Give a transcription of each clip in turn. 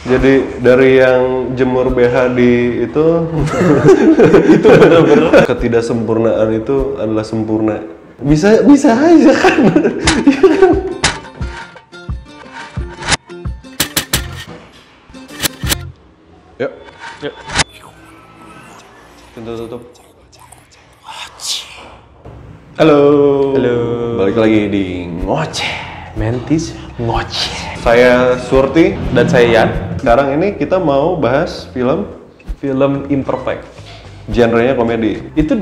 Jadi dari yang jemur BH di itu Itu bener-bener. ketidaksempurnaan itu adalah sempurna. Bisa aja kan. Yuk. Yuk. Tutup. Halo. Halo. Balik lagi di Ngoceh. Mentis ngoceh. Saya Surti. Dan saya Yan. Sekarang ini kita mau bahas film Film Imperfect. genrenya komedi. Itu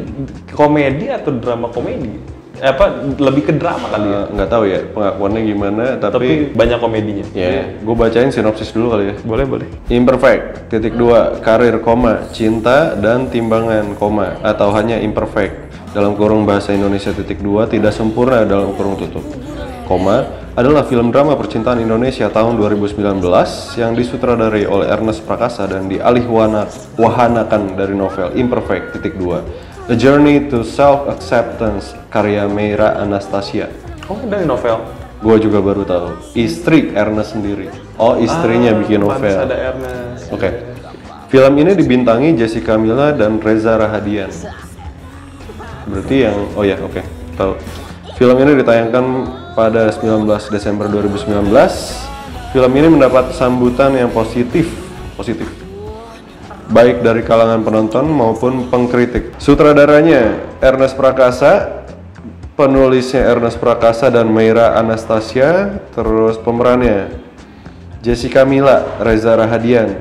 komedi atau drama komedi? Apa lebih ke drama kali ya? Nggak tahu ya pengakuannya gimana, Tapi banyak komedinya. ya, gue bacain sinopsis dulu kali ya. Boleh. Imperfect, (2) karir, cinta dan timbangan, atau hanya imperfect, dalam kurung bahasa Indonesia (2) tidak sempurna dalam kurung tutup, adalah film drama percintaan Indonesia tahun 2019 yang disutradarai oleh Ernest Prakasa dan wahanakan dari novel Imperfect (2) A Journey to Self-Acceptance karya Meira Anastasia. Oh, dari novel. Gue juga baru tahu. Istri Ernest sendiri. Oh, istrinya bikin novel. Ada Ernest. Oke. Film ini dibintangi Jessica Mila dan Reza Rahadian. Berarti yang tahu. Film ini ditayangkan pada 19 Desember 2019. Film ini mendapat sambutan yang positif. Baik dari kalangan penonton maupun pengkritik. Sutradaranya Ernest Prakasa, penulisnya Ernest Prakasa dan Meira Anastasia, terus pemerannya Jessica Mila, Reza Rahadian,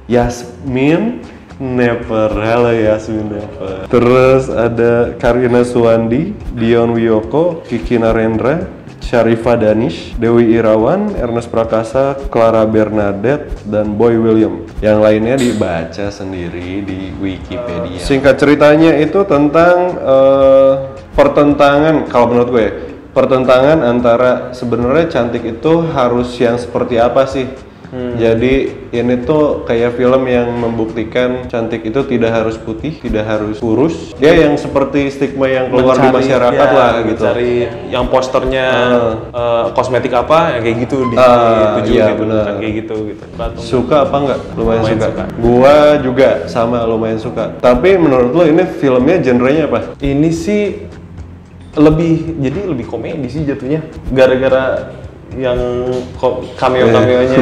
Yasmin Never, halo Yasmin Never. Terus ada Karina Suwandi, Dion Wiyoko, Kiki Narendra, Syarifah Danish, Dewi Irawan, Ernest Prakasa, Clara Bernadette, dan Boy William. Yang lainnya dibaca sendiri di Wikipedia. Singkat ceritanya itu tentang pertentangan, kalau menurut gue, pertentangan antara sebenarnya cantik itu harus yang seperti apa sih? Jadi ini tuh kayak film yang membuktikan cantik itu tidak harus putih, tidak harus kurus. Dia yang seperti stigma yang keluar di masyarakat lah gitu. Mencari yang posternya kosmetik apa, yang kayak gitu dituju iya, gitu, bener. kan kayak gitu. Suka apa enggak? Lumayan suka. suka. Gua juga sama lumayan suka. Tapi menurut lo ini filmnya genrenya apa? Ini sih lebih komedi sih jatuhnya. Gara-gara yang cameo-cameonya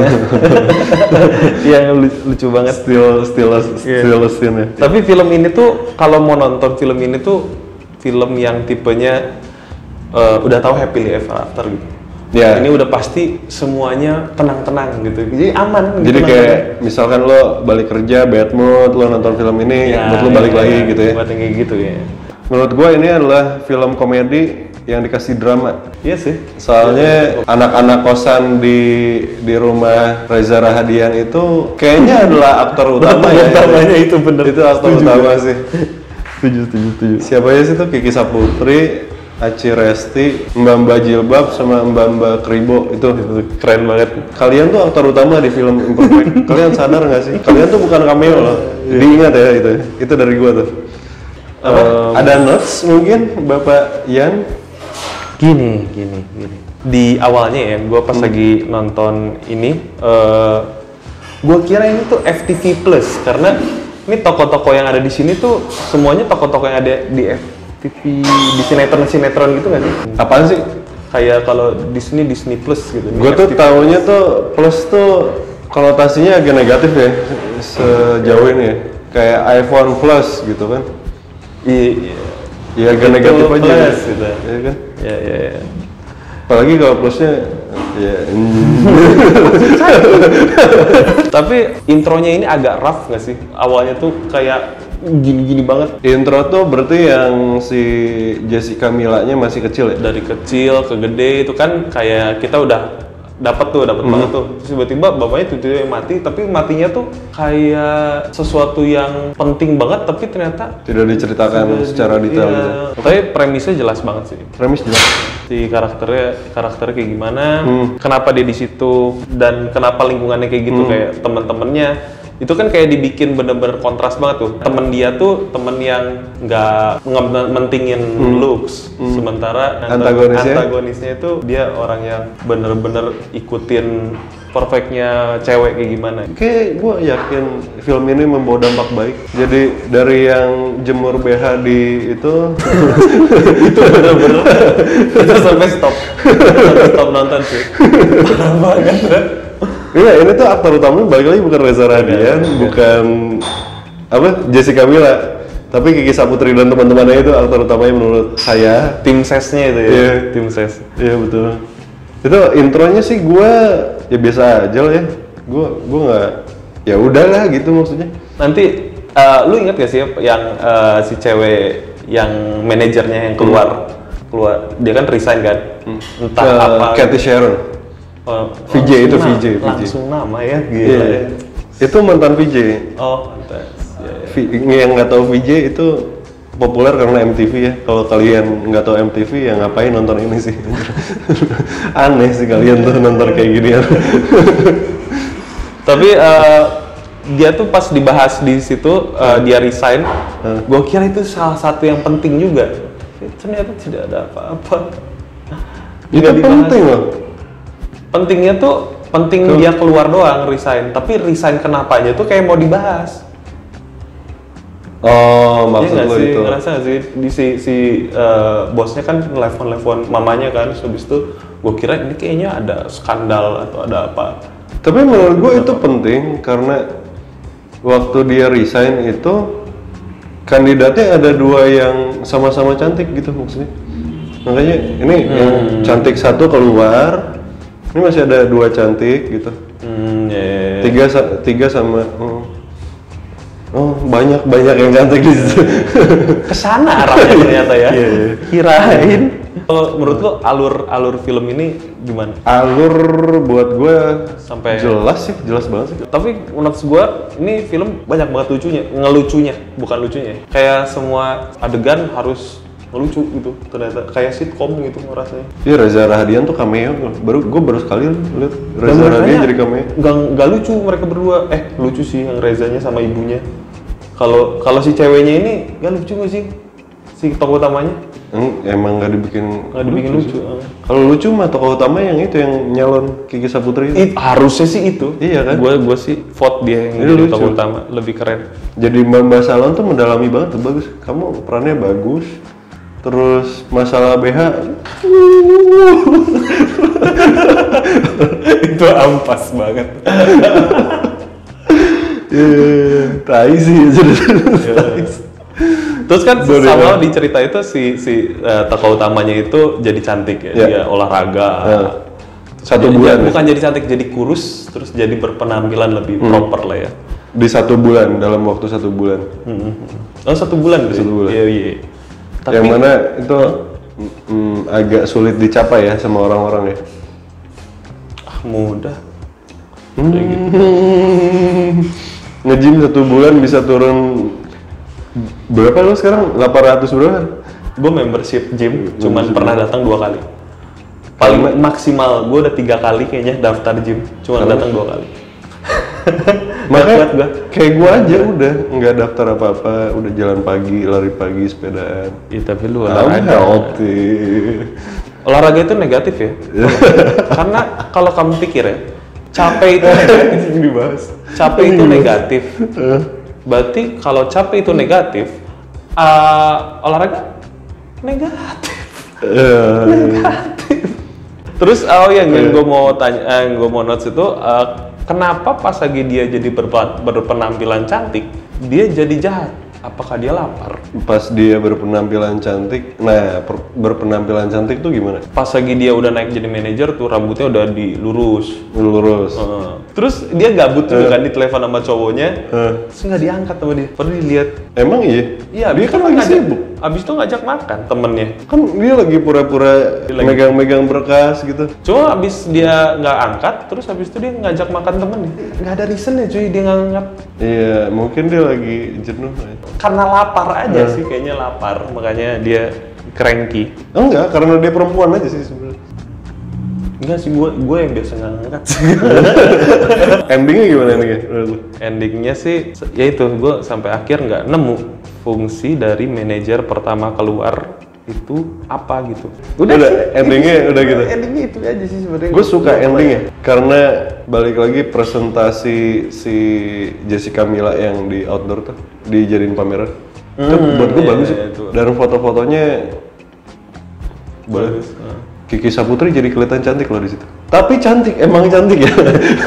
yang lucu banget. Still scene ya. Tapi film ini tuh kalau mau nonton film ini tuh film yang tipenya udah tahu happily ever after gitu. Ya. Ini udah pasti semuanya tenang-tenang gitu. Jadi aman. Jadi tenang, kayak misalkan lo balik kerja bad mood, lo nonton film ini, mood lo balik lagi gitu ya. Buat yang kayak gitu ya. Menurut gua ini adalah film komedi yang dikasih drama. Iya sih. Soalnya anak-anak kosan di rumah Reza Rahadian itu kayaknya adalah aktor utama ya. Utamanya itu bener. Itu aktor utama sih. Setuju. Siapa aja sih tuh? Kiki Saputri, Aci Resti, Mbak Jilbab sama Mbak Kribo itu Keren banget. Kalian tuh aktor utama di film Imperfect. Kalian sadar nggak sih? Kalian tuh bukan cameo loh. Diingat ya itu. Itu dari gua tuh. Ada notes mungkin Bapak Yan? Gini. Di awalnya ya, gue pas lagi nonton ini, gue kira ini tuh FTV Plus karena ini toko-toko yang ada di sini tuh semuanya toko-toko yang ada di FTV, di sinetron gitu nggak sih? Apaan sih? Kayak kalau Disney Plus gitu. Gue tuh taunya tuh plus tuh konotasinya agak negatif ya sejauh ini ya. Kayak iPhone Plus gitu kan? Iya. Ya agak negatif aja. Plus, gitu. Ya kan? Ya. Apalagi kalau plusnya ya. Tapi intronya ini agak rough nggak sih? Awalnya tuh kayak gini-gini banget. Intro tuh berarti yang si Jessica Mila-nya masih kecil ya? Dari kecil ke gede itu kan kayak kita udah dapat banget tuh. Terus tiba-tiba bapaknya tiba-tiba mati, tapi matinya tuh kayak sesuatu yang penting banget tapi ternyata Tidak diceritakan secara detail iya. gitu. Tapi premisnya jelas banget sih. Premis jelas. Si karakternya kayak gimana, kenapa dia di situ dan kenapa lingkungannya kayak gitu, kayak teman-temannya itu kan kayak dibikin bener-bener kontras banget tuh. Temen dia tuh temen yang nggak mentingin looks, sementara antagonisnya itu dia orang yang bener-bener ikutin perfectnya cewek kayak gimana? Kayak gue yakin film ini membawa dampak baik. Jadi dari yang jemur BH di itu Itu bener-bener itu sampai stop nonton sih. Parah banget. iya, ini tuh aktor utamanya balik lagi bukan Reza Radian, bukan apa Jessica Mila, tapi Kiki Saputri dan teman-temannya itu aktor utamanya menurut saya. Tim sesnya itu ya. Iya. Tim ses. Iya betul. Itu intronya sih gue ya biasa aja lah ya. Gue nggak, ya udahlah gitu maksudnya. Nanti lu inget gak sih yang si cewek yang manajernya yang keluar dia kan resign kan? Entah apa. Cathy Sharon. VJ itu VJ. Langsung nama ya, gila. Iya. Ya. Itu mantan VJ. Oh, pantas. Ya. Yang nggak tahu VJ itu populer karena MTV ya. Kalau kalian nggak tahu MTV ya ngapain nonton ini sih? Aneh sih kalian tuh nonton kayak ginian. Tapi dia tuh pas dibahas di situ dia resign, gue kira itu salah satu yang penting juga. Ternyata tidak ada apa-apa. Itu penting loh. Pentingnya tuh dia keluar doang resign, tapi resign kenapanya tuh kayak mau dibahas. Oh, maksud Iya lo sih, itu. ngerasa gak sih si bosnya kan nelfon mamanya kan, habis itu gue kira ini kayaknya ada skandal atau ada apa. Tapi menurut gue itu penting karena waktu dia resign itu kandidatnya ada dua yang sama-sama cantik gitu maksudnya. Makanya ini yang cantik satu keluar, ini masih ada dua cantik gitu. Yeah. Tiga sama oh banyak yang cantik di situ. Kesana arahnya ternyata ya. Iya. Kirain. Kalau menurut lo alur film ini gimana? Alur buat gue Sampai jelas banget sih. Tapi menurut gue ini film banyak banget ngelucunya, bukan lucunya. Kayak semua adegan harus ngelucu gitu. Ternyata kayak sitkom gitu rasanya. Iya, Reza Rahadian tuh cameo. Gue baru sekali lihat Reza Rahadian jadi cameo. Gak lucu mereka berdua. Lucu sih yang Rezanya sama ibunya. Kalau si ceweknya ini gak lucu gak sih? Si tokoh utamanya? Emang gak dibikin lucu. Kalau lucu mah tokoh utama yang itu yang nyalon Kiki Saputri itu. Harusnya sih itu. Iya kan? Gue sih vote dia yang jadi tokoh utama, lebih keren. Jadi Mbak Salon tuh mendalami banget tuh, bagus. Kamu perannya bagus. Terus masalah BH Itu ampas banget. tai sih. Terus kan sama di cerita itu si tokoh utamanya itu jadi cantik ya, dia olahraga. Satu bulan. Bukan jadi cantik, jadi kurus, terus jadi berpenampilan lebih proper lah ya. Di 1 bulan, dalam waktu 1 bulan. Oh 1 bulan tuh? 1 bulan. Iya. Tapi, yang mana itu agak sulit dicapai ya sama orang-orang ya. Mudah. Nge-gym 1 bulan bisa turun berapa lo sekarang? 800 berapa? Gue membership gym, cuman pernah datang 2 kali. Paling maksimal gue udah 3 kali kayaknya daftar gym, cuman datang 2 kali. Makanya kayak gue aja udah nggak daftar apa-apa, udah jalan pagi, lari pagi, sepedaan. Iya tapi lu olahraga. Olahraga itu negatif ya. Karena kalau kamu pikir ya, capek itu negatif. Dibahas. Capek itu negatif. Berarti kalau capek itu negatif, olahraga negatif. Negatif. Terus yang gue mau tanya, gue mau notes itu, kenapa pas lagi dia jadi berpenampilan cantik, dia jadi jahat? Apakah dia lapar? Pas dia berpenampilan cantik, berpenampilan cantik tuh gimana? Pas lagi dia udah naik jadi manajer tuh rambutnya udah dilurus. Terus dia gabut juga kan di telepon sama cowoknya, terus nggak diangkat sama dia. Padahal dilihat. Emang iya? Iya, dia kan lagi sibuk. Abis itu ngajak makan temennya. Kan dia lagi pura-pura megang-megang berkas gitu. Cuma abis dia nggak angkat, terus abis itu dia ngajak makan temennya. Nggak ada reason ya cuy dia nggak angkat. Iya, mungkin dia lagi jenuh. Karena lapar aja sih, kayaknya lapar, makanya dia cranky. Enggak, karena dia perempuan aja sih sebenarnya. Enggak sih, gue yang biasa nggak angkat sih. Endingnya gimana nih? Endingnya sih, ya itu gue sampai akhir nggak nemu fungsi dari manajer pertama keluar itu apa gitu. Udah endingnya udah gitu. Endingnya itu aja sih sebenarnya. Gue suka endingnya karena balik lagi presentasi si Jessica Mila yang di outdoor tuh dijadiin pameran. Itu buat gue bagus sih. Dan foto-fotonya bagus. Kiki Saputri jadi kelihatan cantik loh di situ. Tapi cantik, emang cantik ya.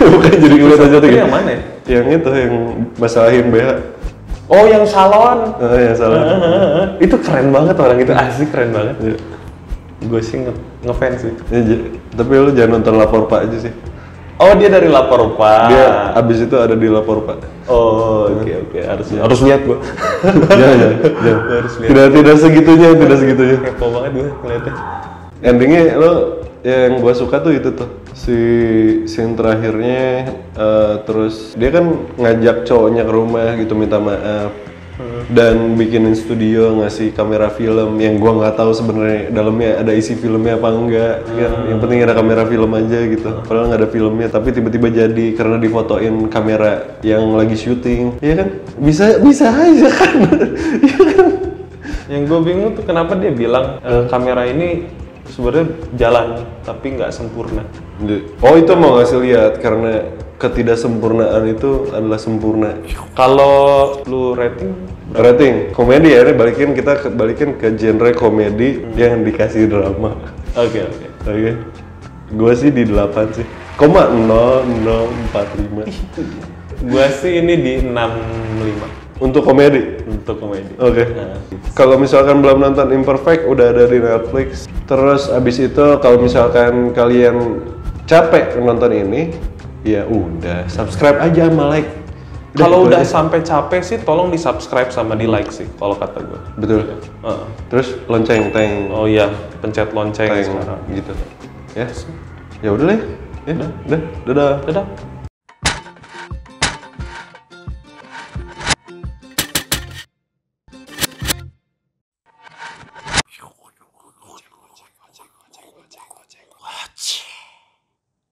Bukan jadi kelihatan cantik. Yang mana ya? Yang itu yang masalahin BH. Oh, yang salon. Yang salon. Itu keren banget orang itu, asli keren banget. Ya. Gue sih ngefans sih. Ya, tapi lu jangan nonton Lapor Pak aja sih. Oh, dia dari Lapor Pak. Dia abis itu ada di Lapor Pak. Oh, oke. Harus lihat gua. Jangan. Harus lihat. Tidak segitunya. Kepo banget gue ngeliatnya. Endingnya lo yang gua suka tuh itu tuh si scene terakhirnya, terus dia kan ngajak cowoknya ke rumah gitu minta maaf dan bikinin studio, ngasih kamera film yang gua nggak tahu sebenarnya dalamnya ada isi filmnya apa enggak kan, yang penting ada kamera film aja gitu, padahal nggak ada filmnya tapi tiba-tiba jadi karena difotoin kamera yang lagi syuting, ya kan bisa aja kan. Ya kan? Yang gue bingung tuh kenapa dia bilang kamera ini sebenarnya jalan tapi nggak sempurna. Oh, itu mau ngasih lihat karena ketidaksempurnaan itu adalah sempurna. Kalau lu rating komedi ya, ini balikin ke genre komedi yang dikasih drama. Oke. Gue sih di 8 sih. 0,0045. Gue sih ini di 65. Untuk komedi. Oke. Nah. Kalau misalkan belum nonton Imperfect, udah ada di Netflix. Terus abis itu kalau misalkan kalian capek nonton ini, ya udah subscribe aja sama like. Kalau udah sampai capek sih, tolong di subscribe sama di like sih, kalau kata gue. Betul. Terus lonceng teng. Oh iya, pencet lonceng sekarang. Gitu. Ya. Ya udah deh. Ya, dadah.